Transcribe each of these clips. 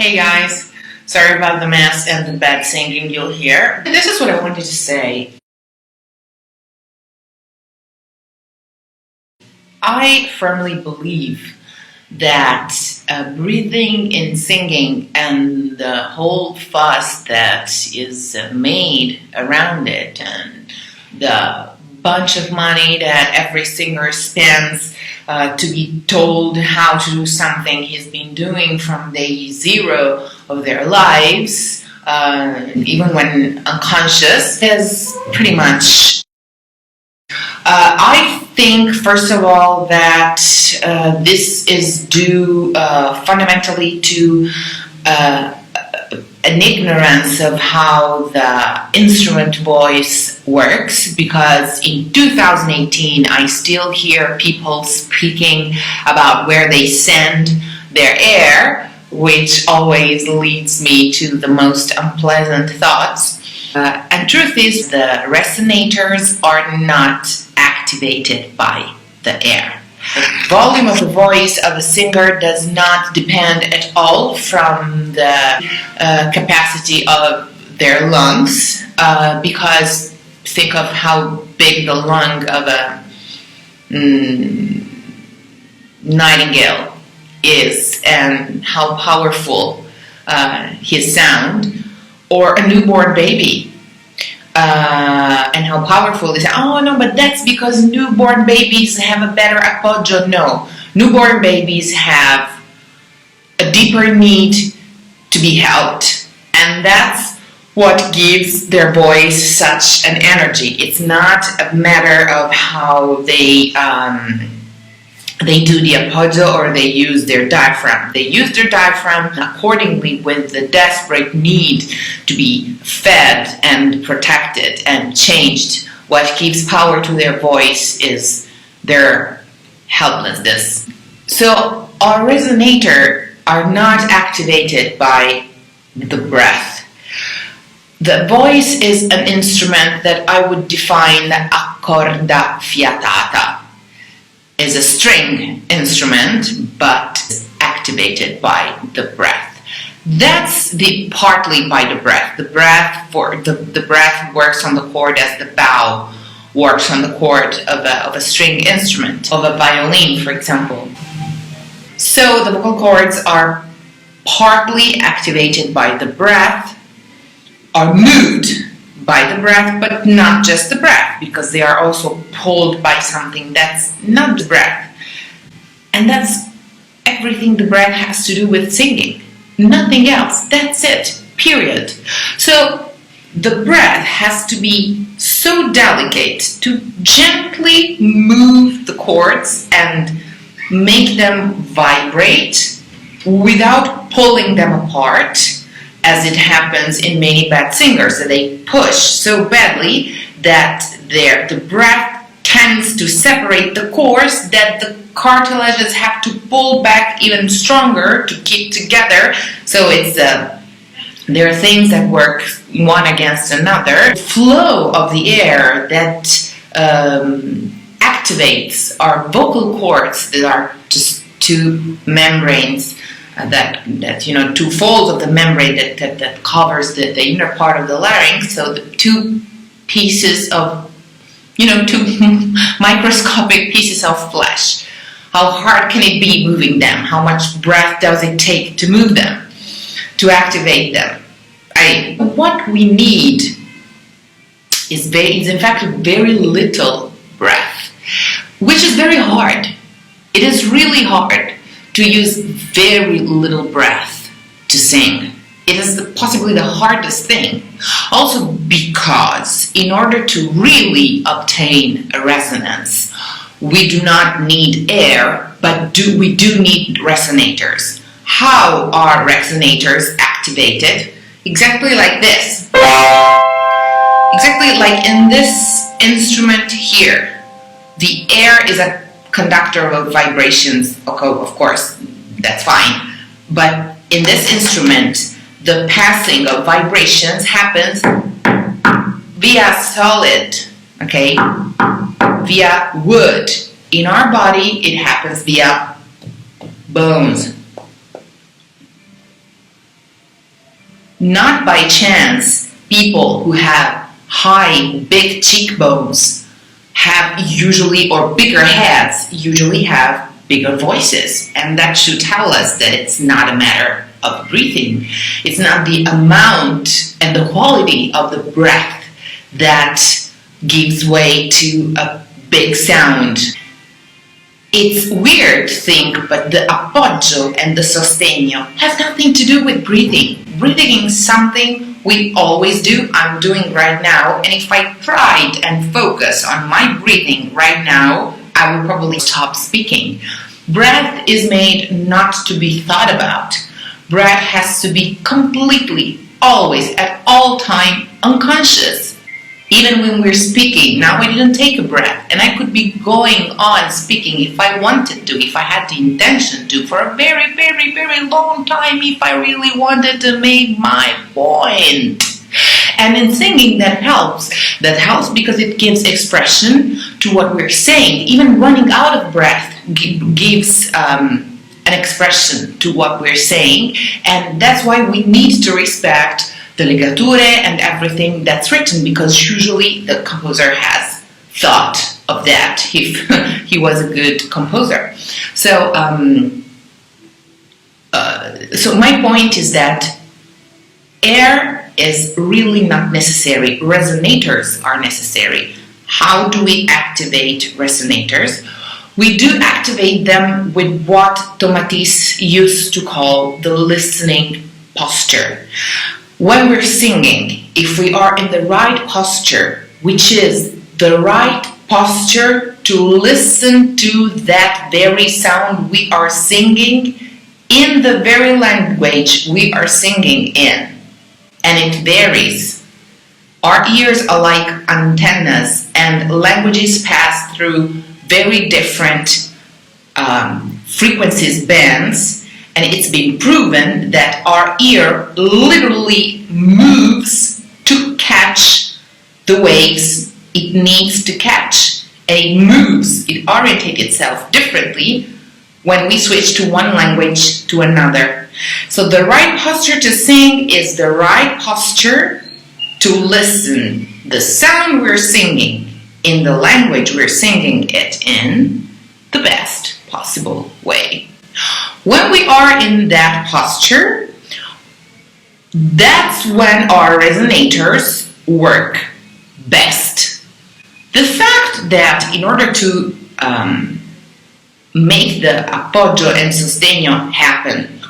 Hey guys, sorry about the mess and the bad singing you'll hear. This is what I wanted to say. I firmly believe that breathing in singing and the whole fuss that is made around it and the bunch of money that every singer spends to be told how to do something he's been doing from day zero of their lives, even when unconscious, is pretty much. I think, first of all, that this is due fundamentally to an ignorance of how the instrument voice works, because in 2018 I still hear people speaking about where they send their air, which always leads me to the most unpleasant thoughts. And truth is, the resonators are not activated by the air. The volume of the voice of a singer does not depend at all from the capacity of their lungs, because think of how big the lung of a nightingale is and how powerful his sound, or a newborn baby. And how powerful they say, oh no, but that's because newborn babies have a better appoggio. No, newborn babies have a deeper need to be helped, and that's what gives their voice such an energy. It's not a matter of how they do the appoggio or they use their diaphragm. They use their diaphragm accordingly with the desperate need to be fed and protected and changed. What gives power to their voice is their helplessness. So our resonators are not activated by the breath. The voice is an instrument that I would define a corda fiatata. Is a string instrument, but activated by the breath. That's partly by the breath. The breath works on the chord as the bow works on the chord of a string instrument, of a violin, for example. So the vocal cords are partly activated by the breath, are moved by the breath, but not just the breath, because they are also pulled by something that's not the breath. And that's everything the breath has to do with singing. Nothing else. That's it. Period. So the breath has to be so delicate to gently move the cords and make them vibrate without pulling them apart, as it happens in many bad singers, that they push so badly that the breath tends to separate the cords, that the cartilages have to pull back even stronger to keep together. So there are things that work one against another. The flow of the air that activates our vocal cords, that are just two membranes, two folds of the membrane that covers the inner part of the larynx. So the two pieces of, two microscopic pieces of flesh. How hard can it be moving them? How much breath does it take to move them, to activate them? What we need is in fact very little breath, which is very hard. It is really hard to use very little breath to sing. It is possibly the hardest thing. Also because in order to really obtain a resonance, we do not need air, but we do need resonators. How are resonators activated? Exactly like this. Exactly like in this instrument here. The air is a conductor of vibrations, of course, that's fine. But in this instrument, the passing of vibrations happens via solid, okay? Via wood. In our body, it happens via bones. Not by chance, people who have high, big cheekbones have usually, or bigger heads, usually have bigger voices. And that should tell us that it's not a matter of breathing. It's not the amount and the quality of the breath that gives way to a big sound. It's weird to think, but the appoggio and the sostegno have nothing to do with breathing. Breathing is something we always do. I'm doing right now, and if I tried and focus on my breathing right now, I would probably stop speaking. Breath is made not to be thought about. Breath has to be completely, always, at all time, unconscious. Even when we're speaking, now I didn't take a breath, and I could be going on speaking if I wanted to, if I had the intention to, for a very, very, very long time, if I really wanted to make my point. And in singing, that helps. That helps because it gives expression to what we're saying. Even running out of breath gives an expression to what we're saying, and that's why we need to respect the legature and everything that's written, because usually the composer has thought of that if he was a good composer. So my point is that air is really not necessary. Resonators are necessary. How do we activate resonators? We do activate them with what Tomatis used to call the listening posture. When we're singing, if we are in the right posture, which is the right posture to listen to that very sound we are singing in the very language we are singing in, and it varies. Our ears are like antennas, and languages pass through very different frequencies bands, and it's been proven that our ear literally moves to catch the waves it needs to catch. And it moves, it orientates itself differently when we switch to one language to another. So the right posture to sing is the right posture to listen the sound we're singing in the language we're singing it in the best possible way. When we are in that posture, that's when our resonators work best. The fact that in order to make the appoggio and sostegno happen,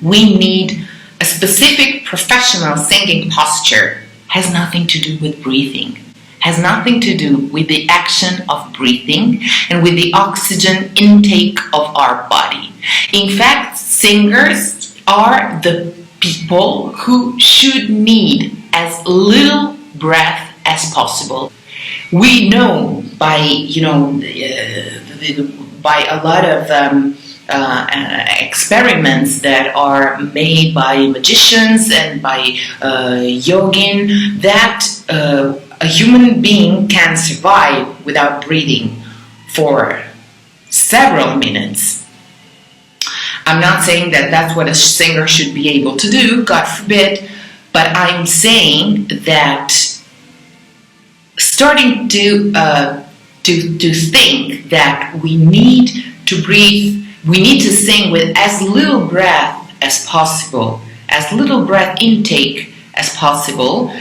we need a specific professional singing posture has nothing to do with breathing. Has nothing to do with the action of breathing and with the oxygen intake of our body. In fact, singers are the people who should need as little breath as possible. We know by by a lot of experiments that are made by magicians and by yogin that a human being can survive without breathing for several minutes. I'm not saying that that's what a singer should be able to do, God forbid, but I'm saying that starting to think that we need to breathe, we need to sing with as little breath as possible, as little breath intake as possible,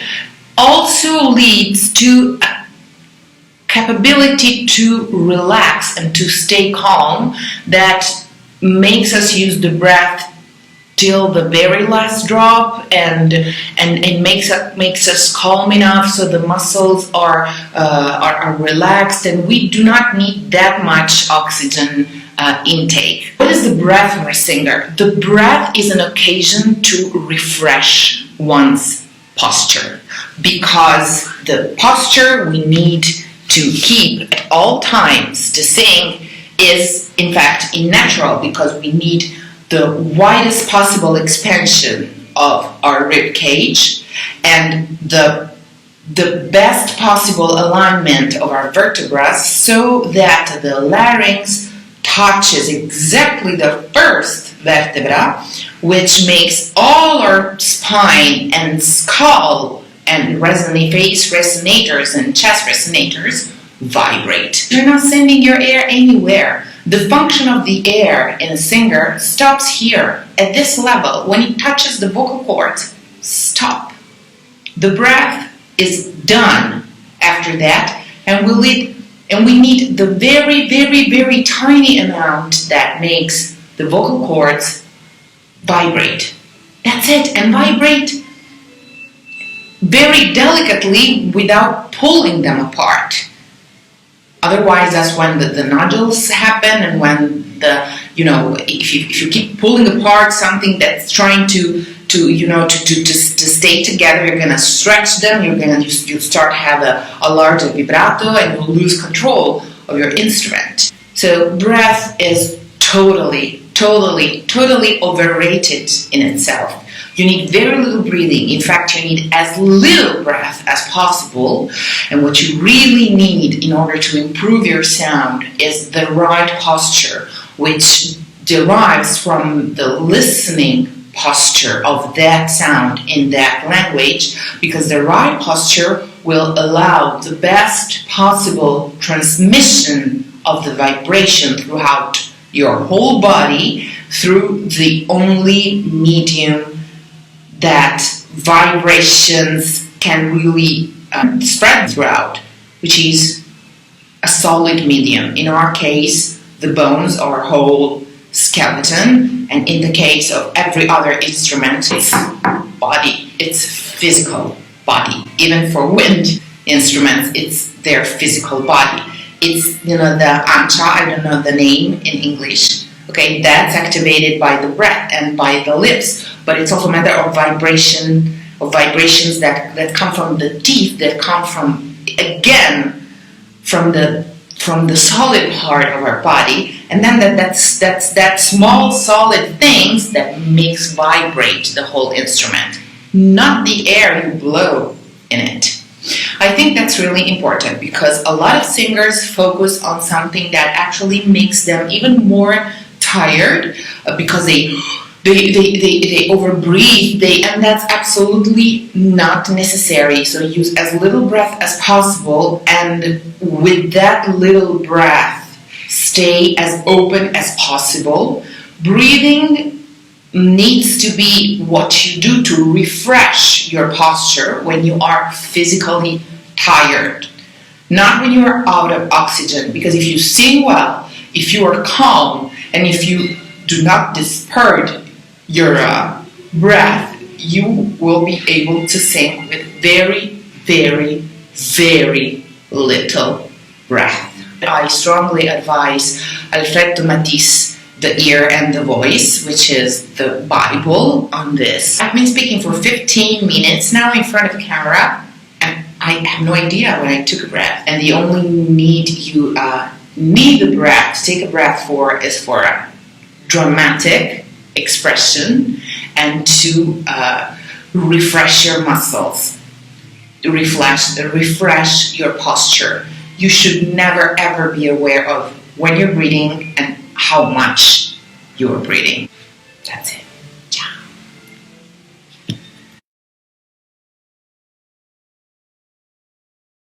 also leads to a capability to relax and to stay calm that makes us use the breath till the very last drop, and it makes us calm enough so the muscles are relaxed, and we do not need that much oxygen intake. What is the breath for a singer? The breath is an occasion to refresh one's posture, because the posture we need to keep at all times to sing is in fact unnatural, because we need the widest possible expansion of our rib cage and the best possible alignment of our vertebrae, so that the larynx touches exactly the first vertebra, which makes all our spine and skull and face resonators and chest resonators vibrate. You're not sending your air anywhere. The function of the air in a singer stops here, at this level. When it touches the vocal cords, stop. The breath is done after that, and we need the very, very, very tiny amount that makes the vocal cords vibrate. That's it, and vibrate very delicately without pulling them apart. Otherwise, that's when the nodules happen, and when if you keep pulling apart something that's trying to stay together, you're gonna stretch them. You start have a larger vibrato, and you'll lose control of your instrument. So breath is totally overrated in itself. You need very little breathing. In fact, you need as little breath as possible. And what you really need in order to improve your sound is the right posture, which derives from the listening posture of that sound in that language, because the right posture will allow the best possible transmission of the vibration throughout your whole body through the only medium that vibrations can really spread throughout, which is a solid medium. In our case, the bones are whole skeleton, and in the case of every other instrument, it's body, it's physical body. Even for wind instruments, it's their physical body. It's, the ancha, I don't know the name in English. Okay, that's activated by the breath and by the lips, but it's also a matter of vibrations that come from the teeth, that come from the solid part of our body, and then that's that small solid things that makes vibrate the whole instrument, not the air you blow in it. I think that's really important, because a lot of singers focus on something that actually makes them even more tired, because they overbreathe, and that's absolutely not necessary. So use as little breath as possible, and with that little breath, stay as open as possible. Breathing needs to be what you do to refresh your posture when you are physically tired, not when you are out of oxygen. Because if you sing well, if you are calm, and if you do not disperse your breath, you will be able to sing with very, very, very little breath. I strongly advise Alfredo Matisse, The Ear and the Voice, which is the Bible on this. I've been speaking for 15 minutes now in front of the camera, and I have no idea when I took a breath. And the only need you need the breath, to take a breath for, is for a dramatic expression and to refresh your muscles, refresh your posture. You should never ever be aware of when you're breathing and how much you're breathing. That's it.